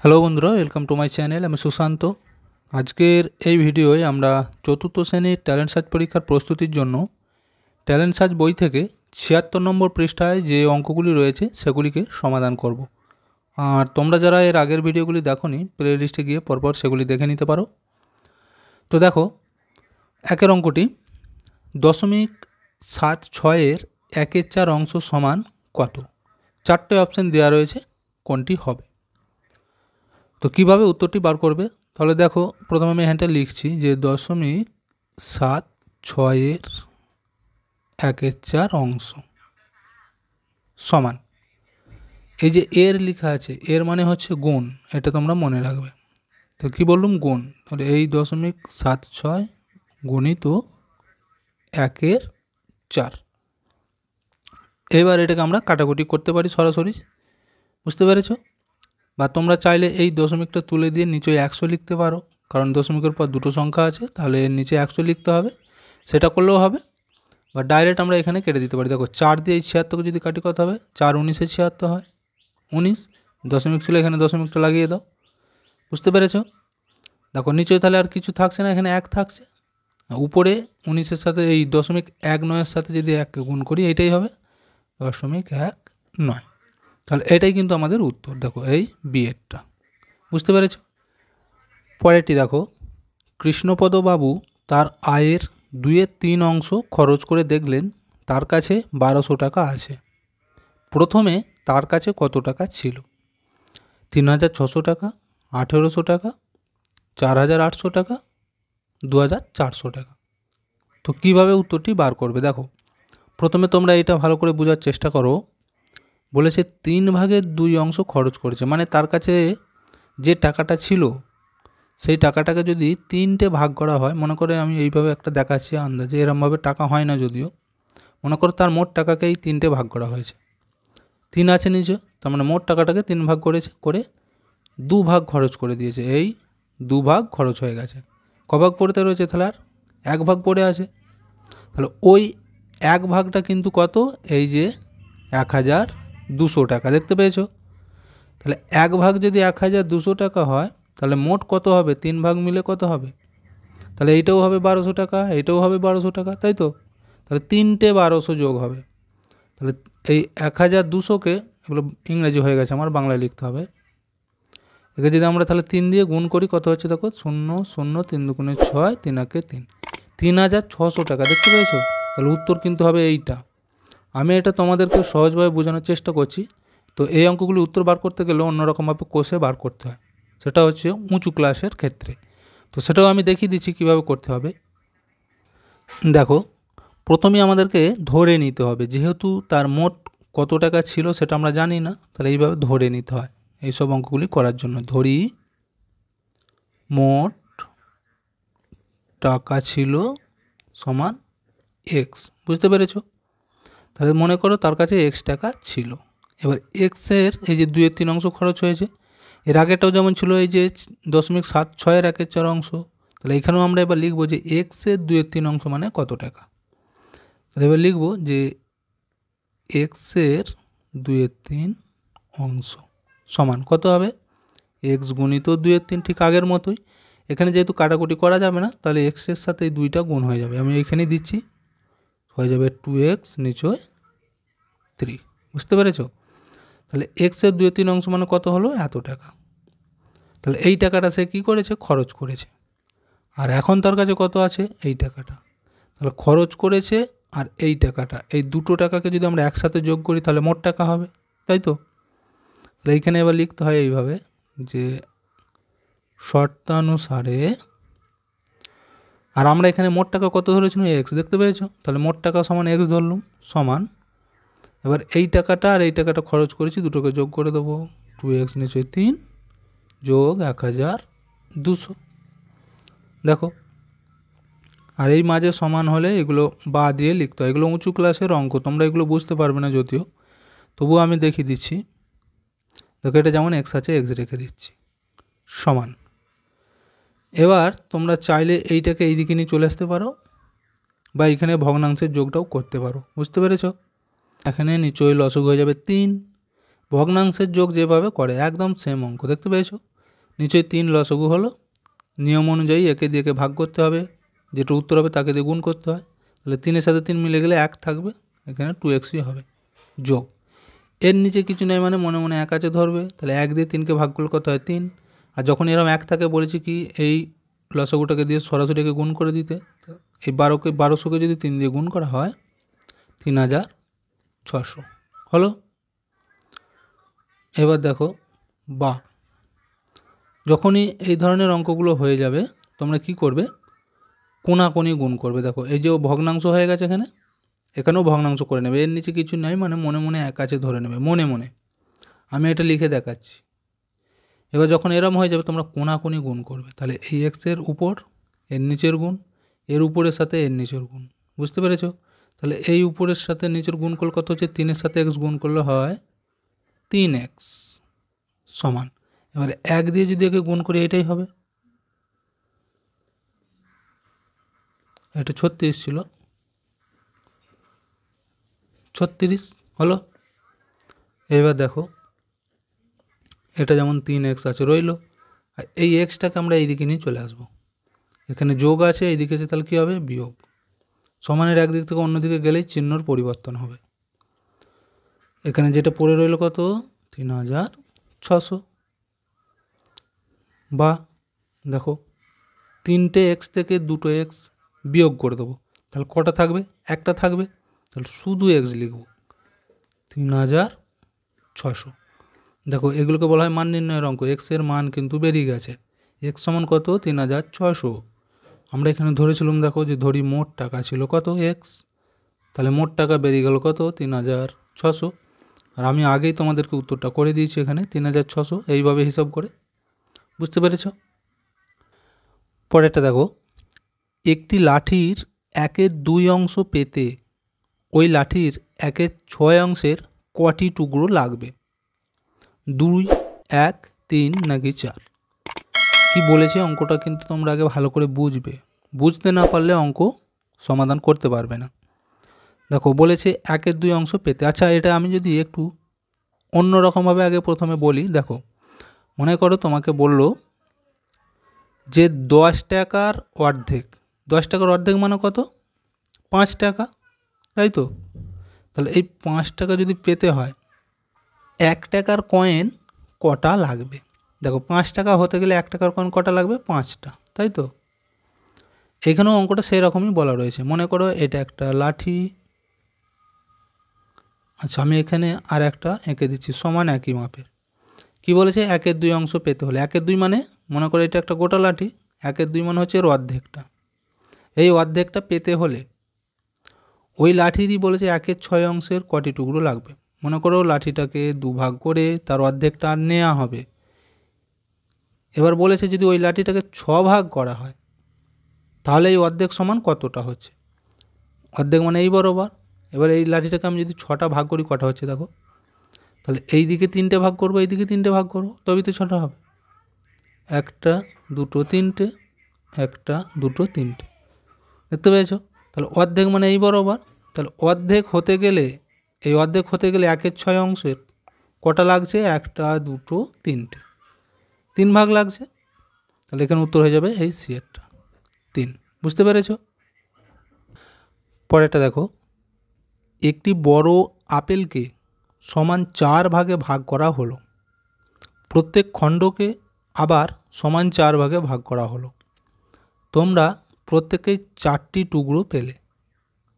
Hello বন্ধুরা, welcome to my channel. আমি সুশান্ত। আজকের এই ভিডিওয় আমরা চতুর্থ শ্রেণীর ট্যালেন্ট সার্চ পরীক্ষার প্রস্তুতির জন্য ট্যালেন্ট সার্চ বই থেকে ৭৬ নম্বর পৃষ্ঠায় যে অঙ্কগুলি রয়েছে সেগুলিকে সমাধান করব। আর তোমরা যারা এর আগের ভিডিওগুলি দেখোনি, প্লে লিস্টে গিয়ে পরপর সেগুলি দেখে নিতে পারো। তো দেখো, একের অঙ্কটি 0.76-এর 1/4 অংশ সমান কত? চারটে অপশান দেওয়া রয়েছে, কোনটি হবে? তো কীভাবে উত্তরটি বার করবে? তাহলে দেখো, প্রথমে আমি এখানটা লিখছি যে 0.76-এর 1/4 অংশ সমান, এই যে এর লেখা আছে, এর মানে হচ্ছে গুণ, এটা তোমরা মনে রাখবে। তো কী বললাম? গুণ। তাহলে এই 0.76 গুণিত 1/4। এবার এটাকে আমরা কাটাকুটি করতে পারি সরাসরি, বুঝতে পেরেছো? বা তোমরা চাইলে এই দশমিকটা তুলে দিয়ে নিচে 100 লিখতে পারো, কারণ দশমিকের পর দুটো সংখ্যা আছে, তাহলে এর নিচে 100 লিখতে হবে, সেটা করলেও হবে। বা ডাইরেক্ট আমরা এখানে কেটে দিতে পারি। দেখো, 4 দিয়ে এই 76কে যদি কাটি কত হবে? 4×19 76 হয়, 19। দশমিক ছিল, এখানে দশমিকটা লাগিয়ে দাও, বুঝতে পেরেছো? দেখো নিচে তাহলে আর কিছু থাকছে না, এখানে 1 থাকছে। উপরে 19-এর সাথে এই 0.19-এর সাথে যদি 1কে গুণ করি, এইটাই হবে 0.19। তাহলে এটাই কিন্তু আমাদের উত্তর। দেখো এই বিয়েরটা, বুঝতে পেরেছ? পরেরটি দেখো, কৃষ্ণপদবাবু তার আয়ের 2/3 অংশ খরচ করে দেখলেন তার কাছে 1200 টাকা আছে। প্রথমে তার কাছে কত টাকা ছিল? 3600 টাকা, 1800 টাকা, 4800 টাকা, 2400 টাকা। তো কীভাবে উত্তরটি বার করবে? দেখো, প্রথমে তোমরা এটা ভালো করে বোঝার চেষ্টা করো। বলেছে 3/2 অংশ খরচ করেছে, মানে তার কাছে যে টাকাটা ছিল সেই টাকাটাকে যদি 3টে ভাগ করা হয়, মনে করে আমি এইভাবে একটা দেখাচ্ছি আন্দাজে, এরমভাবে টাকা হয় না যদিও, মনে করো তার মোট টাকাকেই 3টে ভাগ করা হয়েছে। 3 আছে নিচে, তার মানে মোট টাকাটাকে 3 ভাগ করেছে, করে 2 ভাগ খরচ করে দিয়েছে। এই 2 ভাগ খরচ হয়ে গেছে। ক ভাগ পড়তে রয়েছে? তাহলে আর 1 ভাগ পড়ে আছে। তাহলে ওই 1 ভাগটা কিন্তু কত? এই যে 1200 টাকা, দেখতে পেয়েছো? তাহলে 1 ভাগ যদি 1200 টাকা হয়, তাহলে মোট কত হবে? 3 ভাগ মিলে কত হবে? তাহলে এইটাও হবে 1200 টাকা, এইটাও হবে 1200 টাকা, তাই তো? তাহলে 3টে 1200 যোগ হবে। তাহলে এই 1200-কে, এগুলো ইংরেজি হয়ে গেছে, আমার বাংলায় লিখতে হবে। একে যদি আমরা তাহলে 3 দিয়ে গুণ করি, কত হচ্ছে? দেখো, 0 0 3 2 6, 3 1 3, 3600 টাকা, দেখতে পেয়েছো? তাহলে উত্তর কিন্তু হবে এইটা। আমি এটা তোমাদেরকে সহজভাবে বোঝানোর চেষ্টা করছি। তো এই অঙ্কগুলি উত্তর বার করতে গেলে অন্যরকমভাবে কষে বার করতে হয়, সেটা হচ্ছে উঁচু ক্লাসের ক্ষেত্রে। তো সেটাও আমি দেখিয়ে দিচ্ছি কীভাবে করতে হবে। দেখো, প্রথমে আমাদেরকে ধরে নিতে হবে, যেহেতু তার মোট কত টাকা ছিল সেটা আমরা জানি না, তাহলে এইভাবে ধরে নিতে হয় এইসব অঙ্কগুলি করার জন্য। ধরি মোট টাকা ছিল সমান এক্স, বুঝতে পেরেছো? তাহলে মনে করো তার কাছে এক্স টাকা ছিল। এবার এক্সের এই যে 2/3 অংশ খরচ হয়েছে, এর আগেটাও যেমন ছিল এই যে 0.76-এর 1/4 অংশ, তাহলে এখানেও আমরা এবার লিখব যে এক্সের 2/3 অংশ মানে কত টাকা। তাহলে এবার লিখব যে এক্সের 2/3 অংশ সমান কত হবে? এক্স গুণিত 2/3, ঠিক আগের মতোই। এখানে যেহেতু কাটাকুটি করা যাবে না, তাহলে এক্সের সাথে এই 2টা গুণ হয়ে যাবে। আমি এখানেই দিচ্ছি, হয়ে যাবে 2x নিচে 3, বুঝতে পেরেছো? তাহলে এক্সের 2/3 অংশ মানে কত হলো? এত টাকা। তাহলে এই টাকাটা সে কী করেছে? খরচ করেছে। আর এখন তার কাছে কত আছে? এই টাকাটা। তাহলে খরচ করেছে আর এই টাকাটা, এই দুটো টাকাকে যদি আমরা একসাথে যোগ করি, তাহলে মোট টাকা হবে, তাই তো? তাহলে এইখানে এবার লিখতে হয় এইভাবে যে শর্তানুসারে, আর আমরা এখানে মোট টাকা কত ধরেছিলাম? এক্স, দেখতে পেয়েছো? তাহলে মোট টাকা সমান এক্স ধরলাম, সমান, এবার এই টাকাটা আর এই টাকাটা খরচ করেছি, দুটোকে যোগ করে দেবো। 2x নিচে 3 যোগ 1200, দেখো। আর এই মাঝে সমান হলে এগুলো বা দিয়ে লিখতে হয়। এগুলো উঁচু ক্লাসের অঙ্ক, তোমরা এগুলো বুঝতে পারবে না যদিও, তবুও আমি দেখিয়ে দিচ্ছি। দেখো, এটা যেমন এক্স আছে, এক্স রেখে দিচ্ছি, সমান। এবার তোমরা চাইলে এইটাকে এই দিকে নিয়ে চলে আসতে পারো, বা এখানে ভগ্নাংশের যোগটাও করতে পারো, বুঝতে পেরেছো? এখানে নিচয় লসক হয়ে যাবে 3, ভগ্নাংশের যোগ যেভাবে করে একদম সেম অঙ্ক, দেখতে পেয়েছো? নিচেই 3 লসগু হলো। নিয়ম অনুযায়ী একে দিয়ে একে ভাগ করতে হবে, যেটা উত্তর হবে তাকে দিয়ে গুণ করতে হয়। তাহলে 3-এর সাথে 3 মিলে গেলে 1 থাকবে, এখানে 2xই হবে। যোগ, এর নিচে কিছু নেই মানে মনে মনে 1 আছে ধরবে, তাহলে 1 দিয়ে 3কে ভাগ করলে কত হয় 3। আর যখন এরকম 1 থাকে বলেছি কি এই লসাগুটাকে দিয়ে সরাসরি একে গুণ করে দিতে। এই 1200কে যদি 3 দিয়ে গুণ করা হয় 3600 হলো। এবার দেখো বা, যখনই এই ধরনের অঙ্কগুলো হয়ে যাবে তোমরা কি করবে, কোনাকুনি গুণ করবে। দেখো এই যে ভগ্নাংশ হয়ে গেছে, এখানেও ভগ্নাংশ করে নেবে, এর নিচে কিছু নাই মানে মনে মনে 1 আছে ধরে নেবে মনে মনে। আমি এটা লিখে দেখাচ্ছি। এবার যখন এরম হয়ে যাবে তোমরা কোনাকুনি গুণ করবে, তাহলে এই এক্সের উপর এর নিচের গুণ, এর উপরের সাথে এর নিচের গুণ। বুঝতে পেরেছো? তাহলে এই উপরের সাথে নিচের গুণ করলে কত হচ্ছে, 3-এর সাথে x গুণ করলে হয় 3x সমান। এবারে 1 দিয়ে যদি একে গুণ করি এটাই হবে, এটা 36 ছিল, 36 হলো। এবার দেখো এটা যেমন 3x আছে রইল, আর এই এক্সটাকে আমরা এইদিকে নিয়ে চলে আসবো। এখানে যোগ আছে, এইদিকে আছে, তাহলে কী হবে বিয়োগ। সমানের একদিক থেকে অন্যদিকে গেলেই চিহ্নর পরিবর্তন হবে। এখানে যেটা পড়ে রইল কত, 3600। বা দেখো 3টে এক্স থেকে 2টো এক্স বিয়োগ করে দেবো, তাহলে কটা থাকবে, একটা থাকবে, তাহলে শুধু এক্স লিখব 3600। দেখো এগুলোকে বলা হয় মান নির্ণয়ের অঙ্ক, এক্সের মান কিন্তু বেরিয়ে গেছে। এক্স সমান কত, 3600। আমরা এখানে ধরেছিলাম, দেখো যে ধরি মোট টাকা ছিল কত এক্স, তাহলে মোট টাকা বেরিয়ে গেল কত 3600। আর আমি আগেই তোমাদেরকে উত্তরটা করে দিয়েছি এখানে 3600, এইভাবে হিসাব করে। বুঝতে পেরেছ? পরেরটা দেখো, একটি লাঠির 1/2 অংশ পেতে ওই লাঠির 1/6 অংশের কটি টুকরো লাগবে, 2, 1, 3 নাকি 4? কি বলেছে অঙ্কটা কিন্তু তোমরা আগে ভালো করে বুঝবে, বুঝতে না পারলে অঙ্ক সমাধান করতে পারবে না। দেখো বলেছে 1/2 অংশ পেতে। আচ্ছা এটা আমি যদি একটু অন্যরকমভাবে আগে প্রথমে বলি, দেখো মনে করো তোমাকে বলল যে 10 টাকার অর্ধেক, 10 টাকার অর্ধেক মানে কত, 5 টাকা, তাই তো? তাহলে এই 5 টাকা যদি পেতে হয় 1 টাকার কয়েন কটা লাগবে? দেখো 5 টাকা হতে গেলে 1 টাকার কয়েন কটা লাগবে, 5টা, তাই তো? এখানেও অঙ্কটা সেই রকমই বলা রয়েছে। মনে করো এটা একটা লাঠি, আচ্ছা আমি এখানে আর একটা এঁকে দিচ্ছি সমান একই মাপের। কি বলেছে 1/2 অংশ পেতে হলে, 1/2 মানে মনে করো এটা একটা গোটা লাঠি, 1/2 মানে হচ্ছে এর অর্ধেকটা। এই অর্ধেকটা পেতে হলে ওই লাঠিরই বলেছে 1/6 অংশের কটি টুকরো লাগবে। মনে করো লাঠিটাকে 2 ভাগ করে তার অর্ধেকটা নেওয়া হবে। এবার বলেছে যদি ওই লাঠিটাকে 6 ভাগ করা হয় তাহলে এই অর্ধেক সমান কতটা হচ্ছে, অর্ধেক মানে এই বরাবর। এবার এই লাঠিটাকে আমি যদি 6টা ভাগ করি কটা হচ্ছে দেখো, তাহলে এই দিকে 3টে ভাগ করবো, এই দিকে 3টে ভাগ করবো, তবেই তো 6টা হবে। 1, 2, 3টে, 1, 2, 3টে, দেখতে পেয়েছো? তাহলে অর্ধেক মানে এই বরাবর। তাহলে অর্ধেক হতে গেলে, এই অর্ধেক হতে গেলে 1/6 অংশের কটা লাগছে, 1, 2, 3টে, 3 ভাগ লাগছে। তাহলে এখানে উত্তর হয়ে যাবে এই সিয়েরটা 3। বুঝতে পেরেছো? পরেরটা দেখো, একটি বড় আপেলকে সমান 4 ভাগে ভাগ করা হলো, প্রত্যেক খণ্ডকে আবার সমান 4 ভাগে ভাগ করা হলো, তোমরা প্রত্যেকেই 4টি টুকরো পেলে,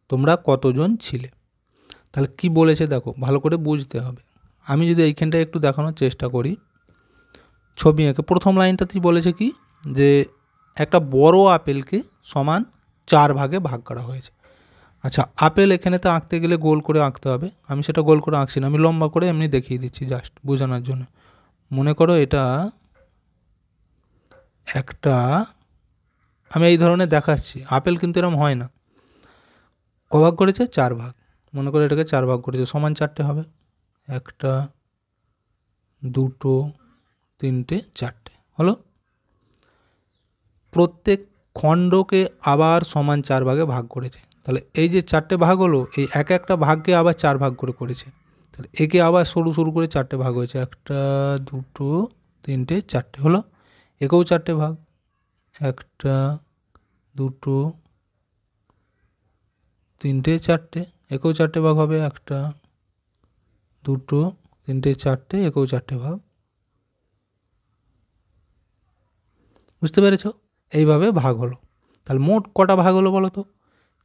তোমরা কতজন ছিলে? তাহলে কি বলেছে দেখো ভালো করে বুঝতে হবে। আমি যদি এইখানটা একটু দেখানোর চেষ্টা করি ছবি এঁকে, প্রথম লাইনটাতেই বলেছে কি যে একটা বড় আপেলকে সমান 4 ভাগে ভাগ করা হয়েছে। আচ্ছা আপেল এখানে তো আঁকতে গেলে গোল করে আঁকতে হবে, আমি সেটা গোল করে আঁকছি না, আমি লম্বা করে এমনি দেখিয়ে দিচ্ছি জাস্ট বোঝানোর জন্য। মনে করো এটা একটা, আমি এই ধরনের দেখাচ্ছি, আপেল কিন্তু এরকম হয় না। কভাগ করেছে 4 ভাগ, মনে করো এটাকে 4 ভাগ করেছে, সমান 4টে হবে, 1, 2, 3টে, 4টে হলো। প্রত্যেক খণ্ডকে আবার সমান 4 ভাগে ভাগ করেছে, তাহলে এই যে 4টে ভাগ হলো, এই এক একটা ভাগকে আবার 4 ভাগ করে করেছে, তাহলে একে আবার সরু সরু করে 4টে ভাগ হয়েছে, 1, 2, 3টে, 4টে হলো। একেও 4টে ভাগ, 1টা 2টো 3টে 4টে, একেও 4টে ভাগ হবে, 1টা 2টো 3টে 4টে, একেও 4টে ভাগ। বুঝতে পেরেছ? এইভাবে ভাগ হলো। তাহলে মোট কটা ভাগ হলো বলো তো?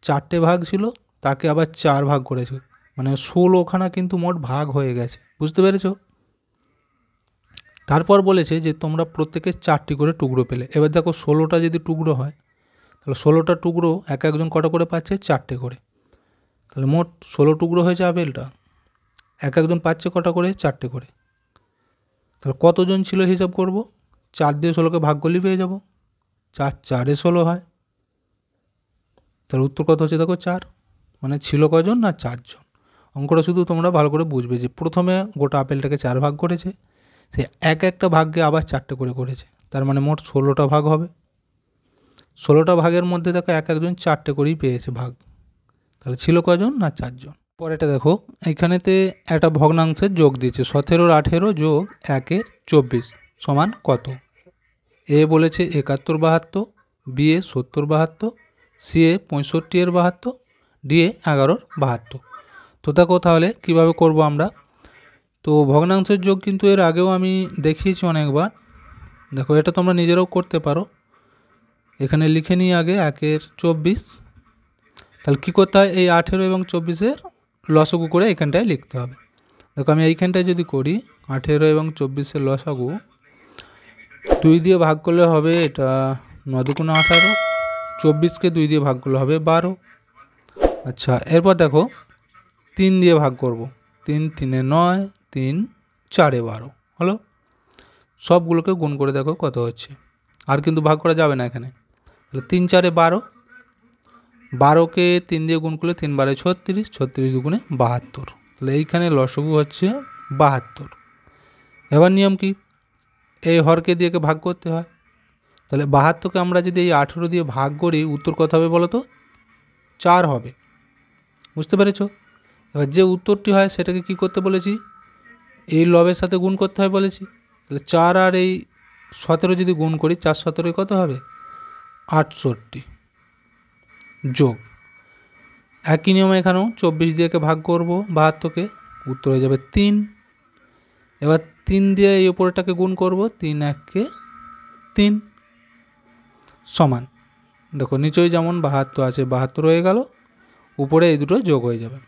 4টে ভাগ ছিল, তাকে আবার 4 ভাগ করেছে, মানে 16খানা কিন্তু মোট ভাগ হয়ে গেছে। বুঝতে পেরেছ? তারপর বলেছে যে তোমরা প্রত্যেকে 4টি করে টুকরো পেলে। এবার দেখো 16টা যদি টুকরো হয়, তাহলে 16টা টুকরো একজন কটা করে পাচ্ছে? 4টে করে। তাহলে মোট 16 টুকরো হয়েছে আপেলটা, একজন পাচ্ছে কটা করে? 4টে করে। তাহলে কতজন ছিল হিসাব করব? 4 দিয়ে 16কে ভাগ করলেই পেয়ে যাব। 4 4 16 হয়। তাহলে উত্তর কত হচ্ছে দেখো? 4। মানে ছিল কজন? না 4 জন। অঙ্কটা শুধু তোমরা ভালো করে বুঝবে যে প্রথমে গোটা আপেলটাকে 4 ভাগ করেছে, সে একটা ভাগকে আবার 4টে করে করেছে, তার মানে মোট 16টা ভাগ হবে। 16টা ভাগের মধ্যে দেখো একজন 4টে করেই পেয়েছে ভাগ। তাহলে ছিল কজন? না 4 জন। পরেটা দেখো, এইখানেতে একটা ভগ্নাংশের যোগ দিয়েছে, 17 18 যোগ 1 24 সমান কত? এ বলেছে 71 72, B A 70 72, C A 65 72, D A 11 72। তো দেখো তাহলে কীভাবে করব আমরা। তো ভগ্নাংশের যোগ কিন্তু এর আগেও আমি দেখিয়েছি অনেকবার। দেখো এটা তোমরা নিজেরাও করতে পারো। এখানে লিখে নিই আগে 1 24। তাহলে কী করতে হয়? এই 18 এবং 24-এর লসাগু করে এখানটায় লিখতে হবে। দেখো আমি এইখানটায় যদি করি 18 এবং 24-এর লসাগু 2 দিয়ে ভাগ করলে হবে এটা 9 × 18, 24কে 2 দিয়ে ভাগ করলে হবে 12। আচ্ছা, এরপর দেখো 3 দিয়ে ভাগ করব, 3 3 9, 3 4 12 হলো। সবগুলোকে গুণ করে দেখো কত হচ্ছে, আর কিন্তু ভাগ করা যাবে না এখানে। তাহলে 3 4 12, 12কে 3 দিয়ে গুণ করলে 3 12 36, 36 দুগুণে 72। তাহলে এইখানে লসাগু হচ্ছে 72। এবার নিয়ম কি? এই হরকে দিয়েকে ভাগ করতে হয়। তাহলে 72কে আমরা যদি এই 18 দিয়ে ভাগ করি, উত্তর কত হবে বলো তো? 4 হবে। বুঝতে পেরেছ? এবার যে উত্তরটি হয় সেটাকে কি করতে বলেছি? এই লবের সাথে গুণ করতে হয় বলেছি। তাহলে 4 আর এই 17 যদি গুণ করি, 4 17 কত হবে? 68 যোগ একই নিয়মে এখানেও 24 দিয়েকে ভাগ করব 72কে, উত্তর হয়ে যাবে 3। এবার 3 দিয়ে এই উপরেটাকে গুণ করব, 3 1 3 সমান। দেখো নিচেই যেমন 72 আছে 72 হয়ে গেল, উপরে এই দুটো যোগ হয়ে যাবে।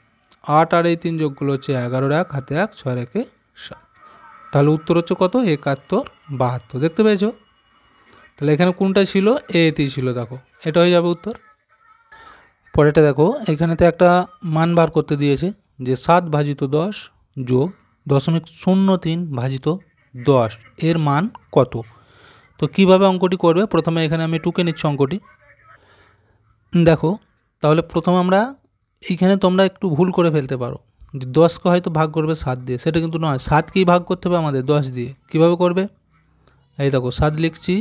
8 আর এই 3 যোগগুলো হচ্ছে 11 1 হাতে 1 6 1 7। তাহলে উত্তর হচ্ছে কত? 71 72। দেখতে পেয়েছো? তাহলে এখানে কোনটা ছিল? এতেই ছিল। দেখো এটা হয়ে যাবে উত্তর। পরেরটা দেখো, এখানেতে একটা মান বার করতে দিয়েছে যে 7 ভাজিত 10 যোগ 0.03 ভাজিত 10 এর মান কত? তো কিভাবে অঙ্কটি করবে? প্রথমে এখানে আমি টুকে নিচ্ছি অঙ্কটি। দেখো তাহলে প্রথমে আমরা এইখানে তোমরা একটু ভুল করে ফেলতে পারো যে 10কে হয়তো ভাগ করবে 7 দিয়ে, সেটা কিন্তু নয়। 7কেই ভাগ করতে হবে আমাদের 10 দিয়ে। কিভাবে করবে? এই দেখো 7 লিখছি,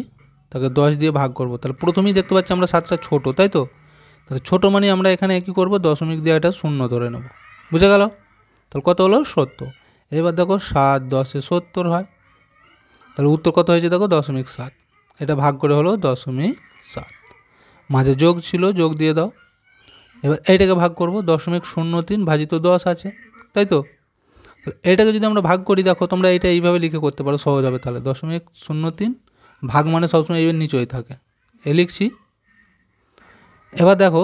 তাকে 10 দিয়ে ভাগ করব। তাহলে প্রথমেই দেখতে পাচ্ছি আমরা 7টা ছোটো, তাই তো? তাহলে ছোটো মানে আমরা এখানে কী করবো? দশমিক দিয়ে একটা শূন্য ধরে নেব। বুঝে গেল? তাহলে কত হলো? 70। এবার দেখো 7 10 70 হয়। তাহলে উত্তর কত হয়েছে দেখো? 0.7। এটা ভাগ করে হলো 0.7। মাঝে যোগ ছিল, যোগ দিয়ে দাও। এবার এইটাকে ভাগ করব, 0.03 ভাজিত 10 আছে, তাই তো? এইটাকে যদি আমরা ভাগ করি, দেখো তোমরা এটা এইভাবে লিখে করতে পারো, সহজ হবে। তাহলে 0.03 ভাগ মানে সবসময় এইভাবে নিচেই থাকে, এ লিখছি। এবার দেখো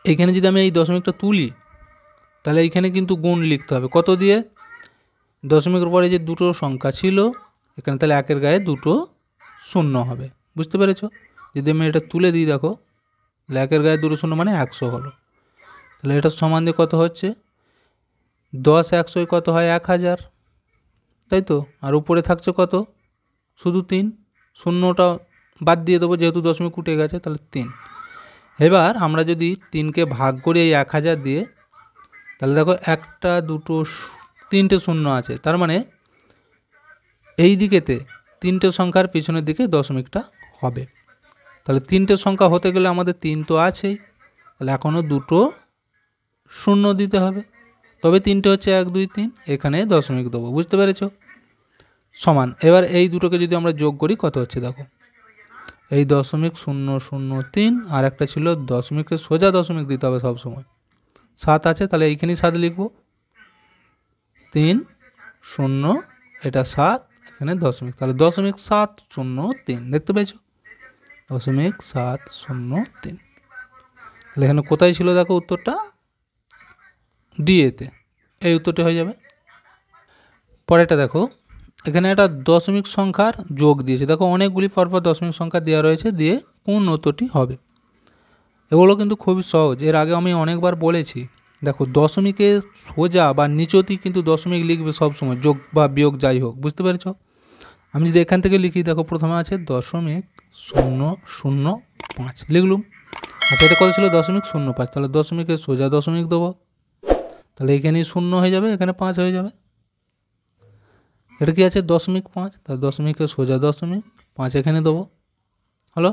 এইখানে যদি আমি এই দশমিকটা তুলি, তাহলে এইখানে কিন্তু গুণ লিখতে হবে কত দিয়ে? দশমিকের পরে যে দুটো সংখ্যা ছিল এখানে, তাহলে একের গায়ে দুটো শূন্য হবে। বুঝতে পেরেছ? যদি আমি এটা তুলে দিই, দেখো একের গায়ে দুটো শূন্য মানে 100 হলো। তাহলে এটা সমান দিয়ে কত হচ্ছে? 10 100 কত হয়? 1000, তাই তো? আর উপরে থাকছে কত? শুধু 3। শূন্যটা বাদ দিয়ে দেবো যেহেতু দশমিক উঠে গেছে, তাহলে 3। এবার আমরা যদি 3কে ভাগ করি এই 1000 দিয়ে, তাহলে দেখো 1 2 3টে শূন্য আছে, তার মানে এই দিকেতে 3টে সংখ্যার পিছনের দিকে দশমিকটা হবে। তাহলে 3টে সংখ্যা হতে গেলে আমাদের 3 তো আছেই, তাহলে এখনও দুটো শূন্য দিতে হবে, তবে 3টে হচ্ছে 1 2 3, এখানে দশমিক দেবো। বুঝতে পেরেছ? সমান। এবার এই দুটোকে যদি আমরা যোগ করি কত হচ্ছে দেখো, এই 0.003 আর একটা ছিল দশমিককে সোজা দশমিক দিতে হবে সবসময়, 7 আছে, তাহলে এইখানেই 7 লিখব, 3 0 এটা 7 এখানে দশমিক, তাহলে 0.703 দেখতে পেয়েছো, 0.703। তাহলে এখানে কোথায় ছিল দেখো উত্তরটা, ডিএতে, এই উত্তরটি হয়ে যাবে। পরেরটা দেখো, এখানে একটা দশমিক সংখ্যার যোগ দিয়েছে, দেখো অনেকগুলি পরপর দশমিক সংখ্যা দেওয়া রয়েছে, দিয়ে কোন উত্তরটি হবে। এগুলো কিন্তু খুবই সহজ, এর আগে আমি অনেকবার বলেছি। দেখো দশমিকে সোজা বা নিচতেই কিন্তু দশমিক লিখবে সবসময়, যোগ বা বিয়োগ যাই হোক, বুঝতে পেরেছো। আমি যদি এখান থেকে লিখি, দেখো প্রথমে আছে 0.005 লিখলুম, আচ্ছা এটা কত ছিল 0.05, তাহলে দশমিকে সোজা দশমিক দেবো, তাহলে এখানেই 0 হয়ে যাবে, এখানে 5 হয়ে যাবে। এটা কি আছে 0.5, তাহলে দশমিকে সোজা দশমিক, 5 এখানে দেবো, হলো।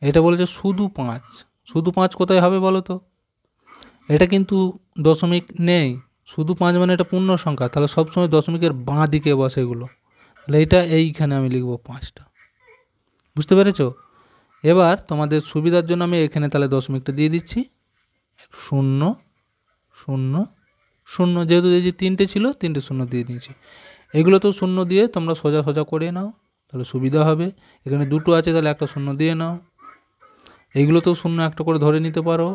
এটা বলেছে শুধু 5, শুধু 5 কোথায় হবে বলো তো, এটা কিন্তু দশমিক নেই, শুধু 5 মানে এটা পূর্ণ সংখ্যা, তাহলে সবসময় দশমিকের বাঁ দিকে বসে এগুলো, তাহলে এটা এইখানে আমি লিখবো 5টা, বুঝতে পেরেছো। এবার তোমাদের সুবিধার জন্য আমি এখানে তাহলে দশমিকটা দিয়ে দিচ্ছি, 0 0 0, যেহেতু এই যে 3টে ছিল 3টে 0 দিয়ে নিয়েছি, এগুলো তো 0 দিয়ে তোমরা সোজা সোজা করে নাও, তাহলে সুবিধা হবে। এখানে 2টো আছে, তাহলে একটা 0 দিয়ে নাও, এইগুলো তো 0 একটা করে ধরে নিতে পারো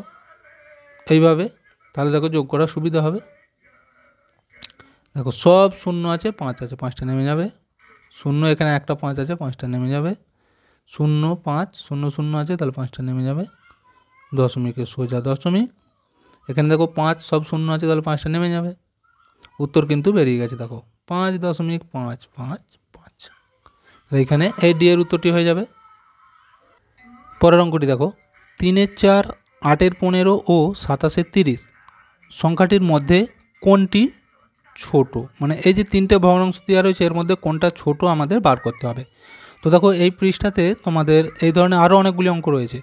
এইভাবে, তাহলে দেখো যোগ করার সুবিধা হবে। দেখো সব 0 আছে, 5 আছে, 5টা নেমে যাবে, 0 এখানে একটা 5 আছে, 5টা নেমে যাবে, 0 5 0 0 আছে, তাহলে 5টা নেমে যাবে, দশমিকে সোজা দশমিক, এখানে দেখো 5 সব 0 আছে, তাহলে 5টা নেমে যাবে, উত্তর কিন্তু বেরিয়ে গেছে দেখো 5.555, তাহলে এখানে এই ডি এর উত্তরটি হয়ে যাবে। পরের অঙ্কটি দেখো, 3-এর 4, 8-এর 15 ও 27-এর 30 সংখ্যাটির মধ্যে কোনটি ছোট, মানে এই যে 3টে ভগ্নাংশ দেওয়া রয়েছে এর মধ্যে কোনটা ছোট আমাদের বার করতে হবে। তো দেখো এই পৃষ্ঠাতে তোমাদের এই ধরনের আরও অনেকগুলি অঙ্ক রয়েছে,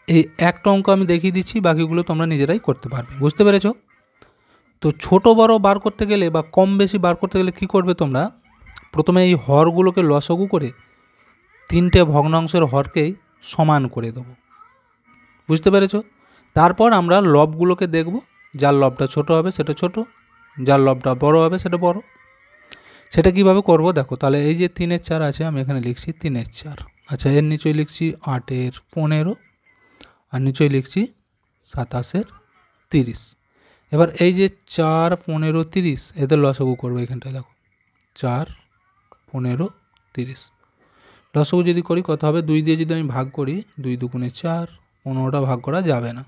এই একটা অঙ্ক আমি দেখিয়ে দিচ্ছি, বাকিগুলো তোমরা নিজেরাই করতে পারবে, বুঝতে পেরেছো। তো ছোট বড় বার করতে গেলে বা কম বেশি বার করতে গেলে কী করবে তোমরা, প্রথমে এই হরগুলোকে লসাগু করে 3টে ভগ্নাংশের হরকেই সমান করে দেবো, বুঝতে পেরেছো। তারপর আমরা লবগুলোকে দেখব, যার লবটা ছোট হবে সেটা ছোট, যার লবটা বড় হবে সেটা বড়। সেটা কিভাবে করব দেখো, তাহলে এই যে 3-এর 4 আছে, আমি এখানে লিখছি 3-এর 4, আচ্ছা এর নিচেই লিখছি 8-এর 15 আর নিচেই লিখছি 27-এর 30। এবার এই যে 4 15 30 এদের লসাগু করবো, এখানটায় দেখো 4 15 30 লসাগু যদি করি কত হবে, 2 দিয়ে যদি আমি ভাগ করি, 2 দুগুণে 4, 15টা ভাগ করা যাবে না,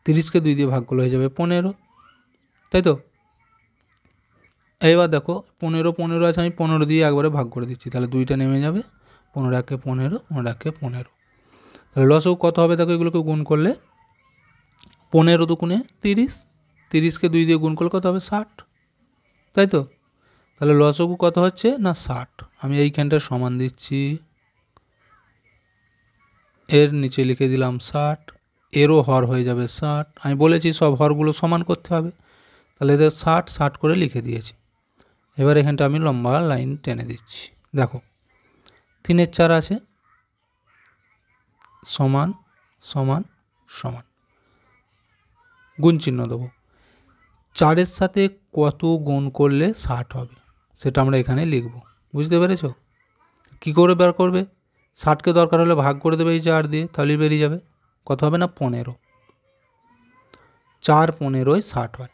30কে 2 দিয়ে ভাগ করলে হয়ে যাবে 15, তাই তো। এবার দেখো 15 15 আছে, আমি 15 দিয়ে একবারে ভাগ করে দিচ্ছি, তাহলে 2টা নেমে যাবে, 15 একে 15, 15 একে 15, তাহলে লসাগু কত হবে দেখো, এগুলোকে গুণ করলে 15 দুগুণে 30, 30কে 2 দিয়ে গুণ করলে কত হবে 60, তাই তো। তাহলে লসাগু কত হচ্ছে না 60, আমি এইখানটা সমান দিচ্ছি, এর নিচে লিখে দিলাম 60, এরও হর হয়ে যাবে 60, আমি বলেছি সব হরগুলো সমান করতে হবে, তাহলে এদের 60 60 করে লিখে দিয়েছি। এবার এখানটা আমি লম্বা লাইন টেনে দিচ্ছি, দেখো 3-এর 4 আছে, সমান সমান সমান, গুণ চিহ্ন দেবো, 4-এর সাথে কত গুণ করলে 60 হবে সেটা আমরা এখানে লিখব, বুঝতে পেরেছো। কী করে বের করবে, 60কে দরকার হলে ভাগ করে দেবে এই 4 দিয়ে, তাহলেই বেরিয়ে যাবে, কত হবে না 15, 4 15 60 হয়,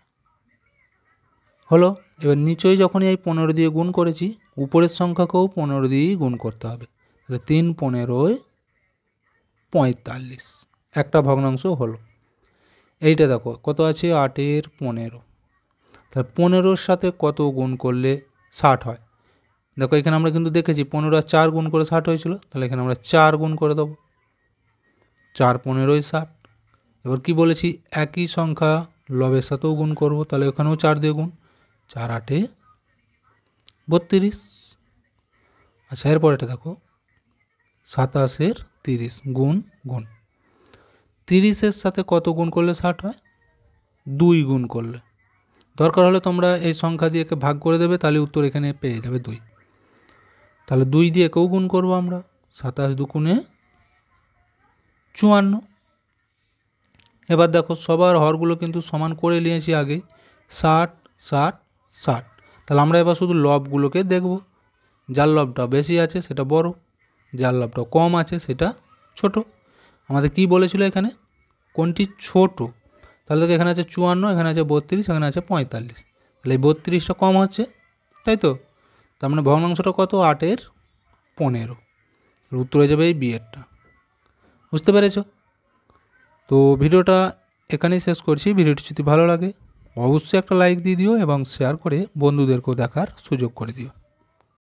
হলো। এবার নিচেই যখনই এই 15 দিয়ে গুণ করেছি, উপরের সংখ্যাকেও 15 দিয়েই গুণ করতে হবে, তাহলে 3 15 45, একটা ভগ্নাংশ হলো। এইটা দেখো কত আছে 8-এর 15, তাহলে 15-র সাথে কত গুণ করলে 60 হয়, দেখো এখানে আমরা কিন্তু দেখেছি 15 আর 4 গুণ করে 60 হয়েছিল, তাহলে এখানে আমরা 4 গুণ করে দেবো, 4 15 60। এবার কি বলেছি, একই সংখ্যা লবের সাথেও গুণ করব, তাহলে এখানেও 4 দিয়ে গুণ, 4 8-এ 32। আচ্ছা এরপর এটা দেখো 27-এর 30 গুণ গুণ, 30-এর সাথে কত গুণ করলে 60 হয়, 2 গুণ করলে, দরকার হলে তোমরা এই সংখ্যা দিয়ে একে ভাগ করে দেবে, তাহলে উত্তর এখানে পেয়ে যাবে 2। তাহলে 2 দিয়ে একেও গুণ করবো আমরা, 27 দুগুণে 54। এবার দেখো সবার হরগুলো কিন্তু সমান করে নিয়েছি আগেই, 60 60 60। তাহলে আমরা এবার শুধু লবগুলোকে দেখব, যার লবটা বেশি আছে সেটা বড়, যার লবটা কম আছে সেটা ছোট। আমাদের কি বলেছিল এখানে, কোনটি ছোট? তাহলে দেখো এখানে আছে 54, এখানে আছে 32, এখানে আছে 45। তাহলে এই 32টা কম হচ্ছে, তাই তো? তার মানে ভগ্নাংশটা কত, 8-এর 15। উত্তর হয়ে যাবে এই বিয়েরটা। বুঝতে পেরেছ? তো ভিডিওটা এখানেই শেষ করছি। ভিডিওটি যদি ভালো লাগে অবশ্যই একটা লাইক দিয়ে দিও এবং শেয়ার করে বন্ধুদেরকেও দেখার সুযোগ করে দিও।